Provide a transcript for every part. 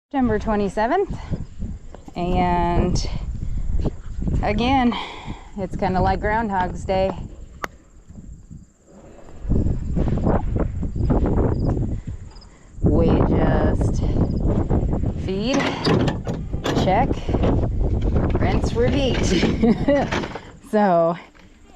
September 27th, and again, it's kind of like Groundhog's Day. We just feed, check, rinse, repeat. So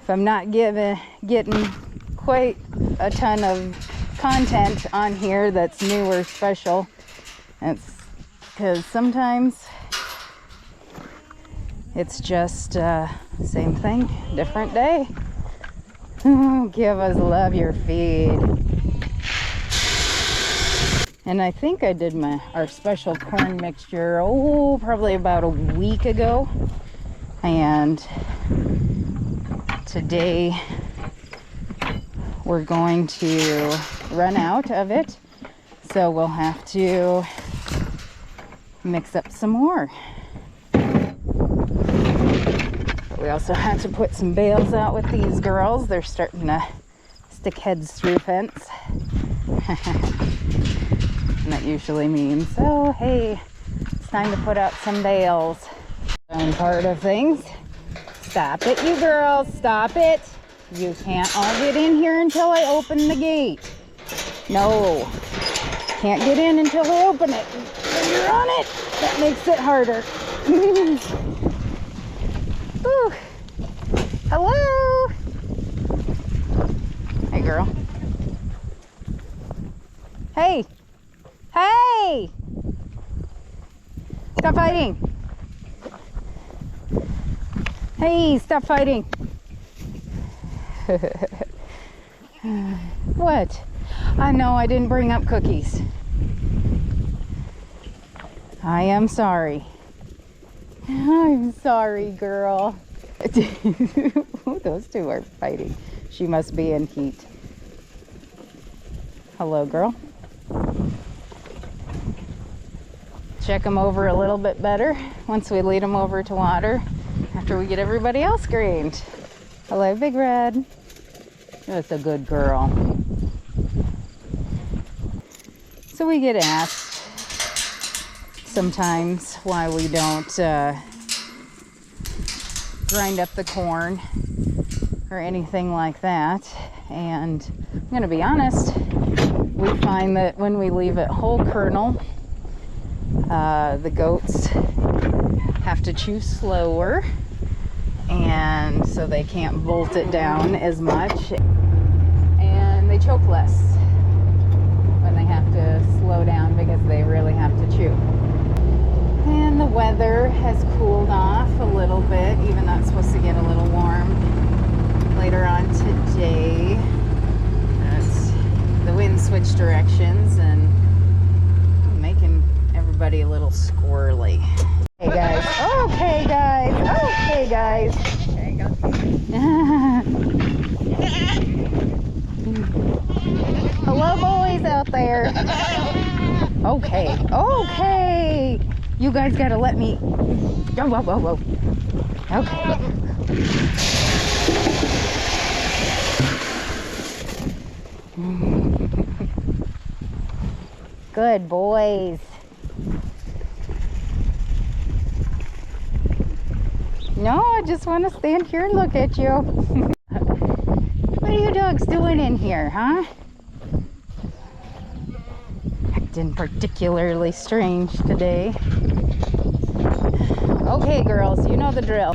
if I'm not getting quite a ton of content on here that's new or special, it's because sometimes it's just same thing, different day. Give us love your feed. And I think I did our special corn mixture, probably about a week ago. And today we're going to run out of it. So we'll have to mix up some more. We also have to put some bales out with these girls. They're starting to stick heads through fence. And that usually means, oh, hey, it's time to put out some bales. And part of things. Stop it, you girls, stop it. You can't all get in here until I open the gate. No, can't get in until I open it. When you're on it, that makes it harder. Ooh. Hello. Hey, girl. Hey. Hey. Stop fighting. Hey, stop fighting. What? I know I didn't bring up cookies. I am sorry. I'm sorry, girl. Those two are fighting. She must be in heat. Hello, girl. Check them over a little bit better once we lead them over to water after we get everybody else greened. Hello, Big Red. That's a good girl. So we get asked sometimes why we don't grind up the corn or anything like that, and I'm gonna be honest, we find that when we leave it whole kernel, the goats have to chew slower, and so they can't bolt it down as much, and they choke less when they have to slow down because they really have to chew. And the weather has cooled off a little bit, even though it's supposed to get a little warm later on today. The wind switched directions and making everybody a little squirrely. Hey guys, okay guys, okay guys. There you go. Hello boys out there. Okay, okay. You guys gotta let me. Whoa, whoa, whoa, whoa. Okay. Good boys. No, I just want to stand here and look at you. What are you dogs doing in here, huh? Acting particularly strange today. Okay, girls, you know the drill.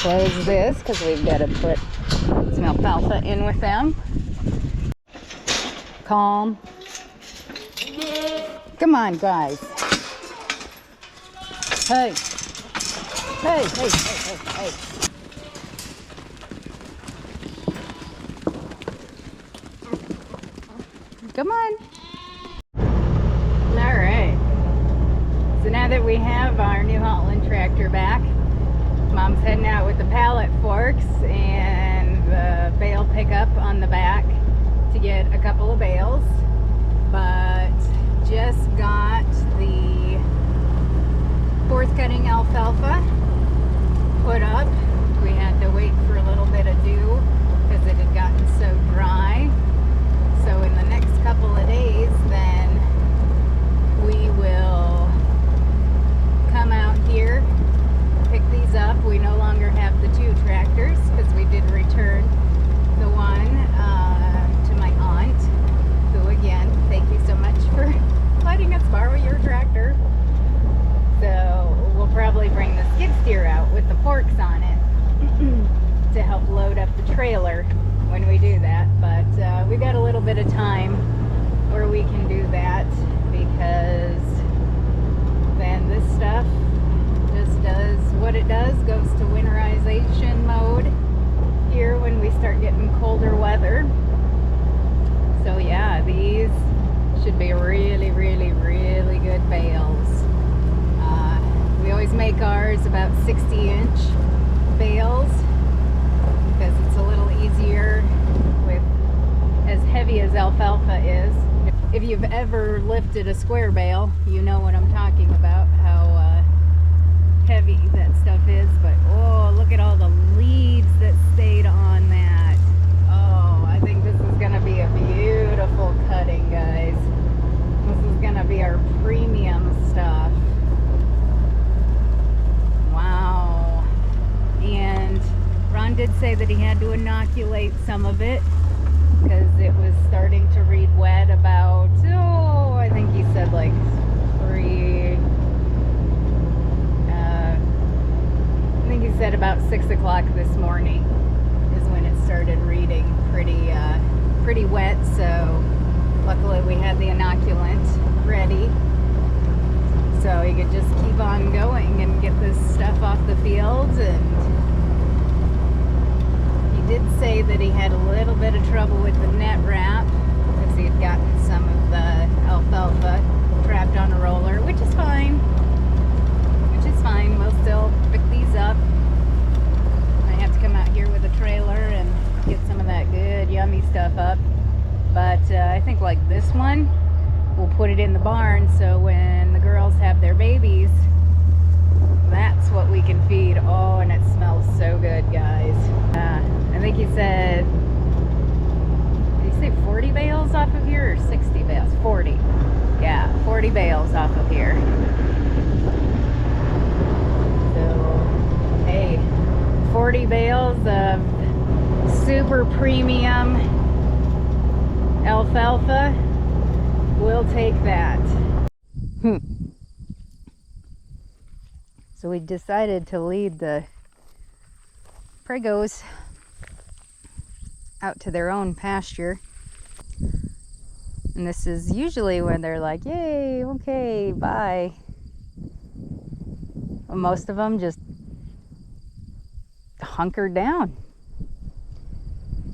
Close this because we've got to put some alfalfa in with them. Calm. Come on, guys. Hey. Hey, hey, hey, hey, hey. Come on. All right. So now that we have our New Holland tractor back, Mom's heading out with the pallet forks and the bale pickup on the back to get a couple of bales, but just got the fourth cutting alfalfa put up. We had to wait for a little bit of dew load up the trailer when we do that, but we've got a little bit of time where we can do that, because then this stuff just does what it does, goes to winterization mode here when we start getting colder weather. So yeah, these should be really, really, really good bales. We always make ours about 60-inch bales because it's a little easier with as heavy as alfalfa is. If you've ever lifted a square bale, you know what I'm talking about, how heavy that stuff is. But oh, look at all the leaves that stayed on that. Oh, I think this is gonna be a beautiful cutting, guys. This is gonna be our premium stuff. Wow. And Ron did say that he had to inoculate some of it because it was starting to read wet about, oh, I think he said like 3, I think he said about 6 o'clock this morning is when it started reading pretty wet. So luckily we had the inoculant ready, so he could just keep on going and get this stuff off the fields. And he did say that he had a little bit of trouble with the net wrap because he had gotten some of the alfalfa trapped on a roller, which is fine. We'll still pick these up. I have to come out here with a trailer and get some of that good yummy stuff up. But I think like this one, we'll put it in the barn, so when the girls have their babies, that's what we can feed. Oh, and it smells so good, guys. I think he said, did he say 40 bales off of here or 60 bales? 40. Yeah, 40 bales off of here. So, hey, 40 bales of super premium alfalfa. We'll take that. So we decided to lead the pregos out to their own pasture. And this is usually when they're like, yay, okay, bye. Well, most of them just hunkered down.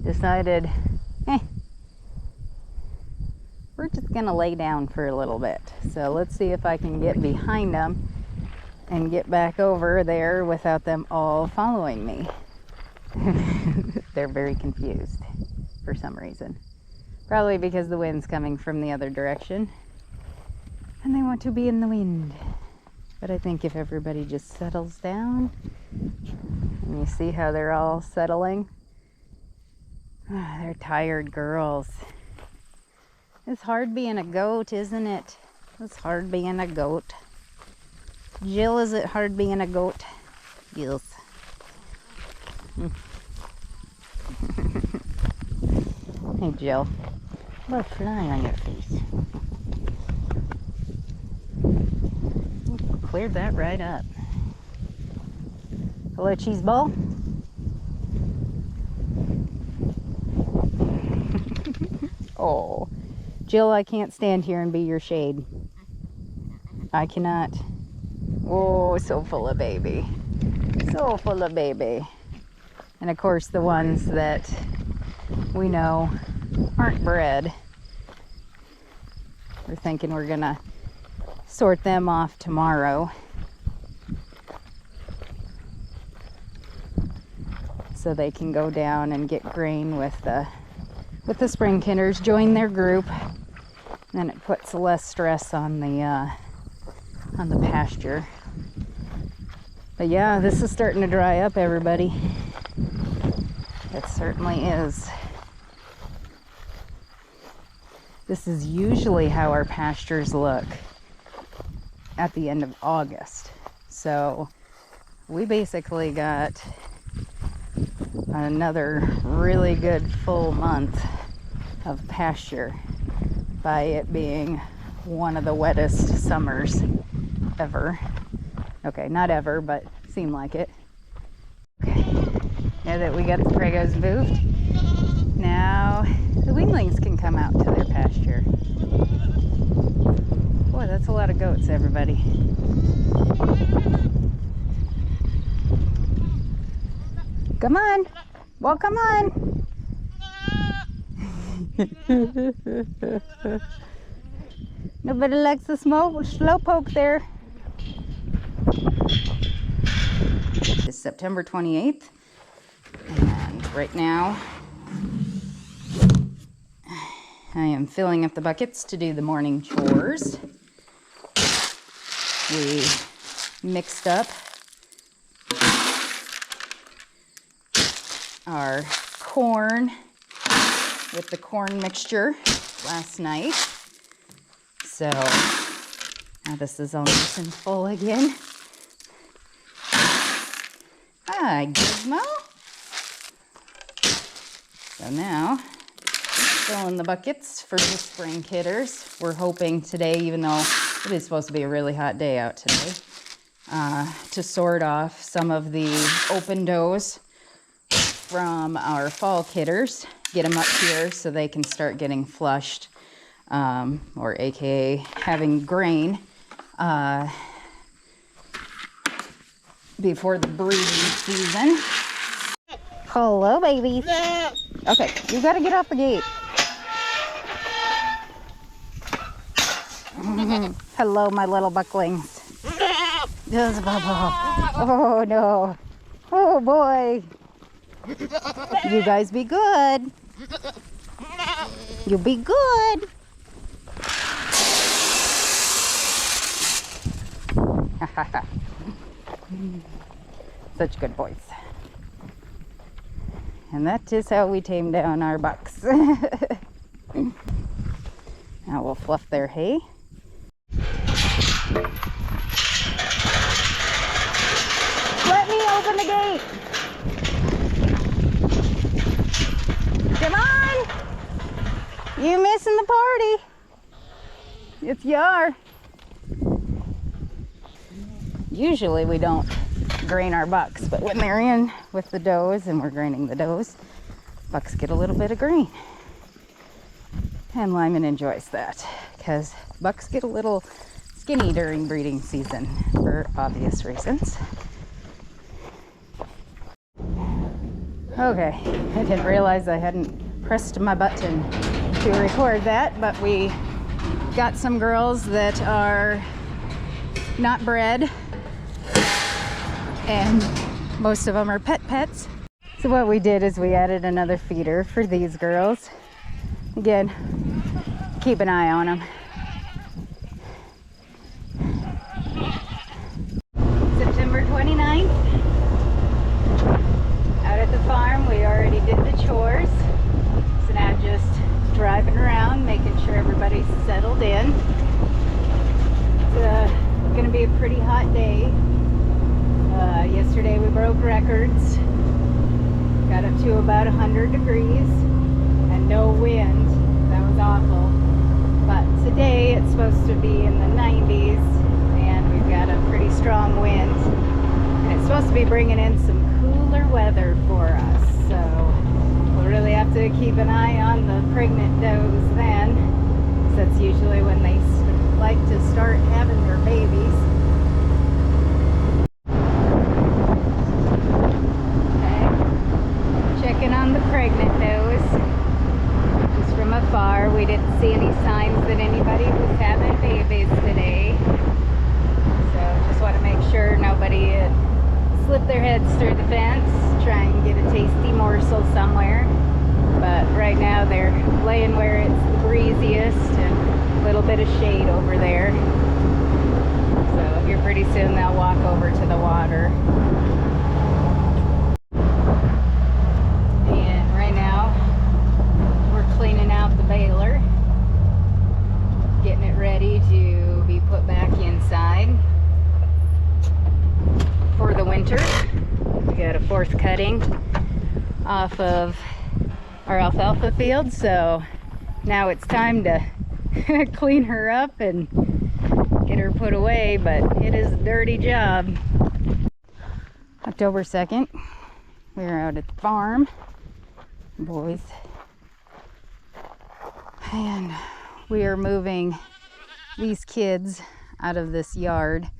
Decided, we're just gonna lay down for a little bit. So let's see if I can get behind them and get back over there without them all following me. They're very confused for some reason. Probably because the wind's coming from the other direction and they want to be in the wind. But I think if everybody just settles down, and you see how they're all settling, they're tired girls. It's hard being a goat, isn't it? It's hard being a goat. Jill, is it hard being a goat? Yes. Hey, Jill. What a fly on your face. Cleared that right up. Hello, cheese ball. Oh. Jill, I can't stand here and be your shade. I cannot. Oh, so full of baby. So full of baby. And of course the ones that we know aren't bred. We're thinking we're gonna sort them off tomorrow. So they can go down and get grain with the spring kinders, join their group. Then it puts less stress on the pasture. But yeah, this is starting to dry up, everybody. It certainly is. This is usually how our pastures look at the end of August. So we basically got another really good full month of pasture by it being one of the wettest summers ever. Okay, not ever, but seemed like it. Okay. Now that we got the pregos moved, now the weanlings can come out to their pasture. Boy, that's a lot of goats, everybody. Come on. Well, come on. Nobody likes the slow poke there. It's September 28th, and right now I am filling up the buckets to do the morning chores. We mixed up our corn with the corn mixture last night. So now this is all nice and full again. Hi, Gizmo. So now, filling the buckets for the spring kidders. We're hoping today, even though it is supposed to be a really hot day out today, to sort off some of the open does from our fall kidders, get them up here so they can start getting flushed, or AKA having grain before the breeding season. Hello, babies. Okay, you gotta get off the gate. Hello, my little bucklings. Oh no. Oh boy. You guys be good. You be good. Such good boys. And that is how we tame down our bucks. Now we'll fluff their hay. Let me open the gate. Come on. You missing the party. It's yar. Usually we don't grain our bucks, but when they're in with the does and we're graining the does, bucks get a little bit of grain. And Lyman enjoys that because bucks get a little skinny during breeding season for obvious reasons. Okay, I didn't realize I hadn't pressed my button to record that, but we got some girls that are not bred, and most of them are pets. So what we did is we added another feeder for these girls. Again, keep an eye on them. September 29th, out at the farm, we already did the chores. So now just driving around, making sure everybody's settled in. It's gonna be a pretty hot day. Yesterday we broke records, got up to about 100 degrees and no wind. That was awful. But today it's supposed to be in the 90s and we've got a pretty strong wind. And it's supposed to be bringing in some cooler weather for us. So we'll really have to keep an eye on the pregnant does then, because that's usually when they like to start having their babies. On the pregnant does, just from afar. We didn't see any signs that anybody was having babies today, so just want to make sure nobody slipped their heads through the fence, try and get a tasty morsel somewhere. But right now they're laying where it's the breeziest and a little bit of shade over there, so here pretty soon they'll walk over to the water. Cleaning out the baler, getting it ready to be put back inside for the winter. We got a fourth cutting off of our alfalfa field, so now it's time to clean her up and get her put away, but it is a dirty job. October 2nd, We're out at the farm, boys, and we are moving these kids out of this yard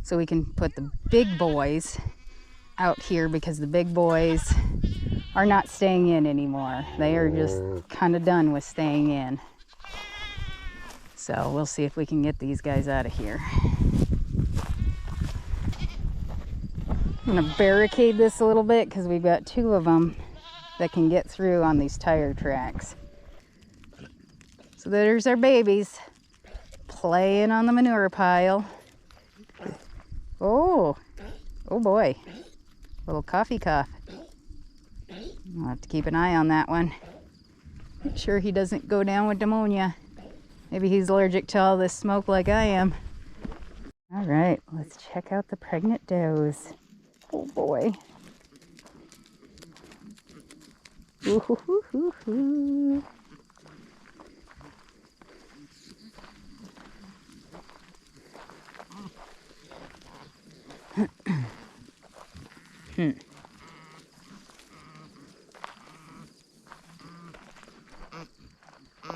so we can put the big boys out here, because the big boys are not staying in anymore. They are just kind of done with staying in. So we'll see if we can get these guys out of here. I'm gonna barricade this a little bit because we've got 2 of them that can get through on these tire tracks. So there's our babies playing on the manure pile. Oh boy, little coffee cough. I'll have to keep an eye on that one. Make sure he doesn't go down with pneumonia. Maybe he's allergic to all this smoke like I am. All right, let's check out the pregnant does. Oh boy. Ooh, hoo, hoo, hoo, hoo.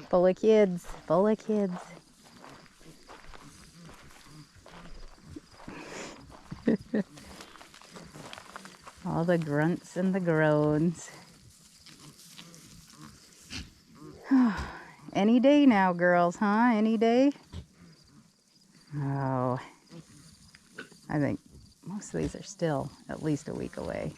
Full of kids, full of kids. All the grunts and the groans. Any day now, girls, huh? Any day? Oh, I think most of these are still at least a week away.